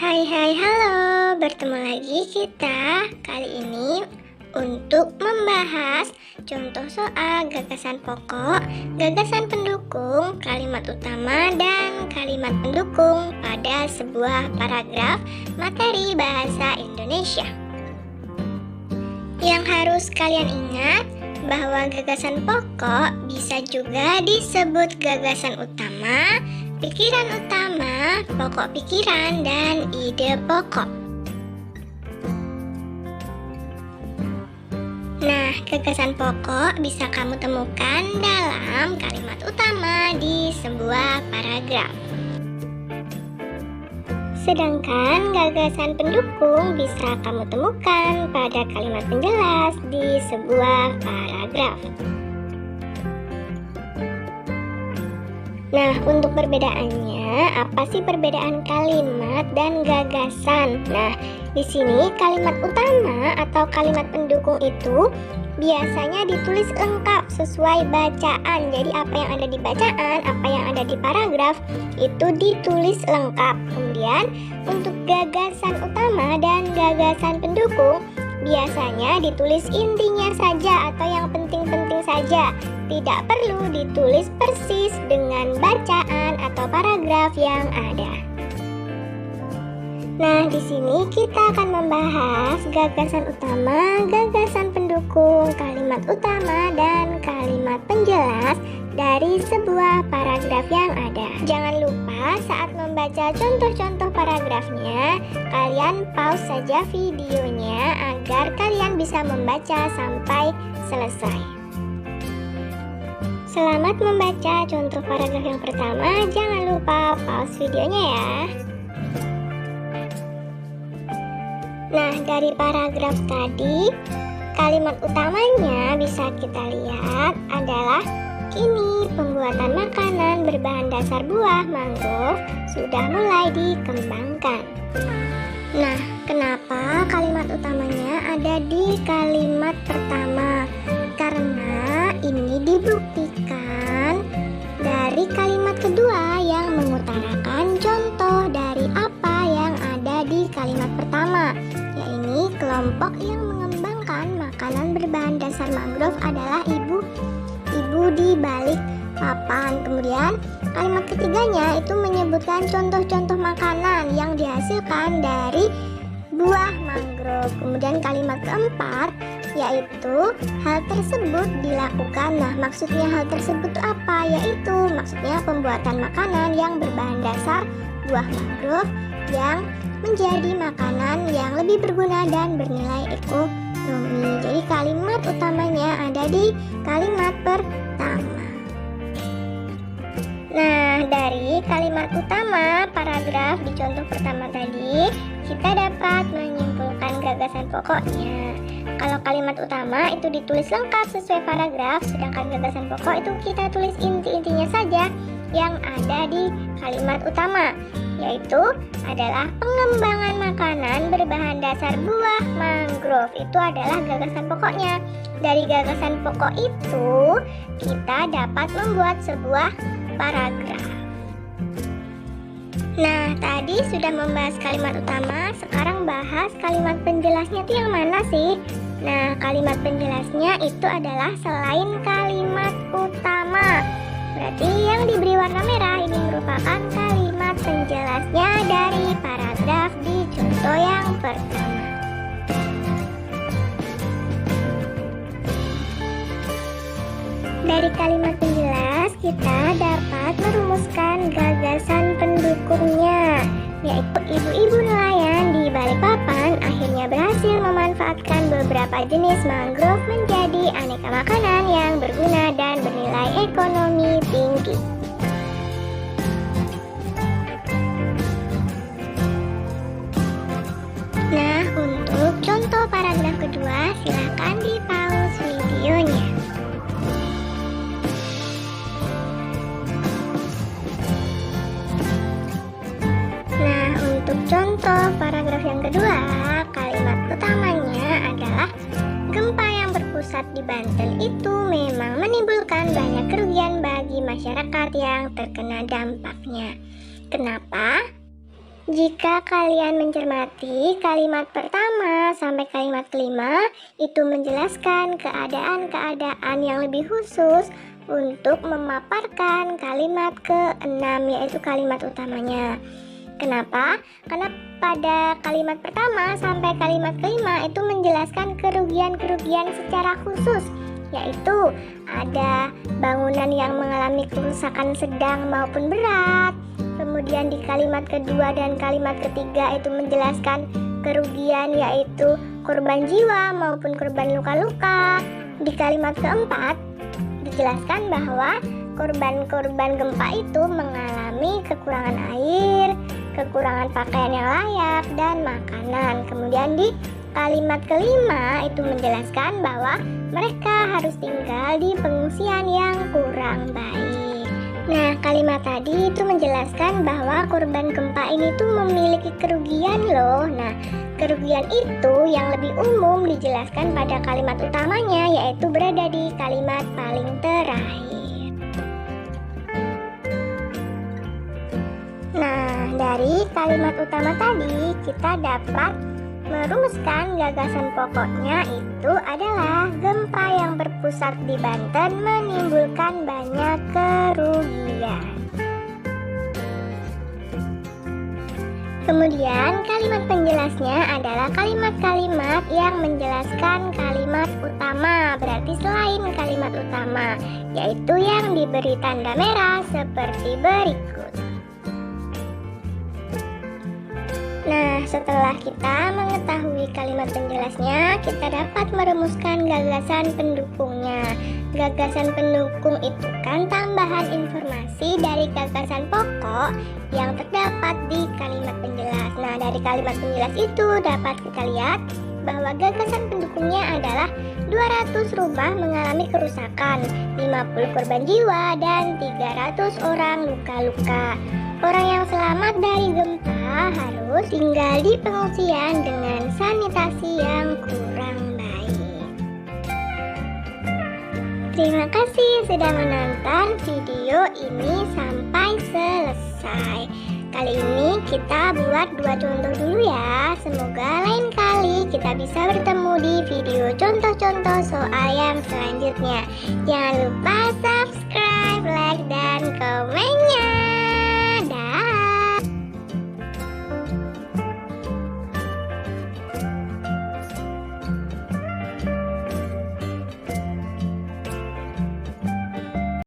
Hai hai halo, bertemu lagi kita kali ini untuk membahas contoh soal gagasan pokok, gagasan pendukung, kalimat utama, dan kalimat pendukung pada sebuah paragraf materi bahasa Indonesia. Yang harus kalian ingat bahwa gagasan pokok bisa juga disebut gagasan utama, pikiran utama, pokok pikiran, dan ide pokok. Nah, gagasan pokok bisa kamu temukan dalam kalimat utama di sebuah paragraf. Sedangkan gagasan pendukung bisa kamu temukan pada kalimat penjelas di sebuah paragraf. Nah, untuk perbedaannya, apa sih perbedaan kalimat dan gagasan? Nah, di sini kalimat utama atau kalimat pendukung itu biasanya ditulis lengkap sesuai bacaan. Jadi apa yang ada di bacaan, apa yang ada di paragraf itu ditulis lengkap. Kemudian untuk gagasan utama dan gagasan pendukung biasanya ditulis intinya saja atau yang penting-penting saja. Tidak perlu ditulis persis dengan bacaan atau paragraf yang ada. Nah, di sini kita akan membahas gagasan utama, gagasan pendukung, kalimat utama, dan kalimat penjelas dari sebuah paragraf yang ada. Jangan lupa saat membaca contoh-contoh paragrafnya, kalian pause saja videonya agar kalian bisa membaca sampai selesai. Selamat membaca contoh paragraf yang pertama. Jangan lupa pause videonya ya. Nah, dari paragraf tadi, kalimat utamanya bisa kita lihat adalah kini pembuatan makanan berbahan dasar buah mangrove sudah mulai dikembangkan. Nah, kenapa kalimat utamanya ada di kalimat pertama? Karena ini dibuktikan dari kalimat kedua yang mengutarakan contoh dari apa yang ada di kalimat pertama, yaitu kelompok yang mengembangkan makanan berbahan dasar mangrove adalah ibu di balik papan. Kemudian kalimat ketiganya itu menyebutkan contoh-contoh makanan yang dihasilkan dari buah mangrove. Kemudian kalimat keempat yaitu hal tersebut dilakukan. Nah, maksudnya hal tersebut itu apa? Yaitu maksudnya pembuatan makanan yang berbahan dasar buah mangrove yang menjadi makanan yang lebih berguna dan bernilai ekonomi. Jadi kalimat utamanya ada di kalimat pertama. Nah, dari kalimat utama paragraf di contoh pertama tadi, kita dapat menyimpulkan gagasan pokoknya. Kalau kalimat utama itu ditulis lengkap sesuai paragraf, sedangkan gagasan pokok itu kita tulis inti-intinya saja yang ada di kalimat utama, yaitu adalah pengembangan makanan berbahan dasar buah mangrove. Itu adalah gagasan pokoknya. Dari gagasan pokok itu kita dapat membuat sebuah paragraf. Nah, tadi sudah membahas kalimat utama, sekarang bahas kalimat penjelasnya itu yang mana sih? Nah, kalimat penjelasnya itu adalah selain kalimat utama. Berarti yang diberi warna merah ini merupakan kalimat penjelasnya dari paragraf di contoh yang pertama. Dari kalimat penjelas kita dapat merumuskan gagasan pendukungnya, yaitu ibu-ibu nelayan di Balikpapan akhirnya berhasil memanfaatkan beberapa jenis mangrove menjadi aneka makanan yang berguna dan bernilai ekonomi tinggi. Nah, untuk contoh paragraf kedua, silakan di pause videonya. Untuk contoh paragraf yang kedua, kalimat utamanya adalah gempa yang berpusat di Banten itu memang menimbulkan banyak kerugian bagi masyarakat yang terkena dampaknya. Kenapa? Jika kalian mencermati kalimat pertama sampai kalimat kelima, itu menjelaskan keadaan-keadaan yang lebih khusus untuk memaparkan kalimat keenam, yaitu kalimat utamanya. Kenapa? Karena pada kalimat pertama sampai kalimat kelima itu menjelaskan kerugian-kerugian secara khusus, yaitu ada bangunan yang mengalami kerusakan sedang maupun berat. Kemudian di kalimat kedua dan kalimat ketiga itu menjelaskan kerugian, yaitu korban jiwa maupun korban luka-luka. Di kalimat keempat dijelaskan bahwa korban-korban gempa itu mengalami kekurangan air, kekurangan pakaian yang layak, dan makanan. Kemudian di kalimat kelima itu menjelaskan bahwa mereka harus tinggal di pengungsian yang kurang baik. Nah, kalimat tadi itu menjelaskan bahwa korban gempa ini tuh memiliki kerugian loh. Nah, kerugian itu yang lebih umum dijelaskan pada kalimat utamanya, yaitu berada di kalimat paling terakhir. Nah, dari kalimat utama tadi kita dapat merumuskan gagasan pokoknya itu adalah gempa yang berpusat di Banten menimbulkan banyak kerugian. Kemudian kalimat penjelasnya adalah kalimat-kalimat yang menjelaskan kalimat utama, berarti selain kalimat utama, yaitu yang diberi tanda merah seperti berikut. Nah, setelah kita mengetahui kalimat penjelasnya, kita dapat merumuskan gagasan pendukungnya. Gagasan pendukung itu kan tambahan informasi dari gagasan pokok yang terdapat di kalimat penjelas. Nah, dari kalimat penjelas itu dapat kita lihat bahwa gagasan pendukungnya adalah 200 rumah mengalami kerusakan, 50 korban jiwa, dan 300 orang luka-luka. Orang yang selamat dari gempa harus tinggal di pengungsian dengan sanitasi yang kurang baik. Terima kasih sudah menonton video ini sampai selesai. Kali ini kita buat 2 contoh dulu ya. Semoga lain kali kita bisa bertemu di video contoh-contoh soal yang selanjutnya. Jangan lupa subscribe.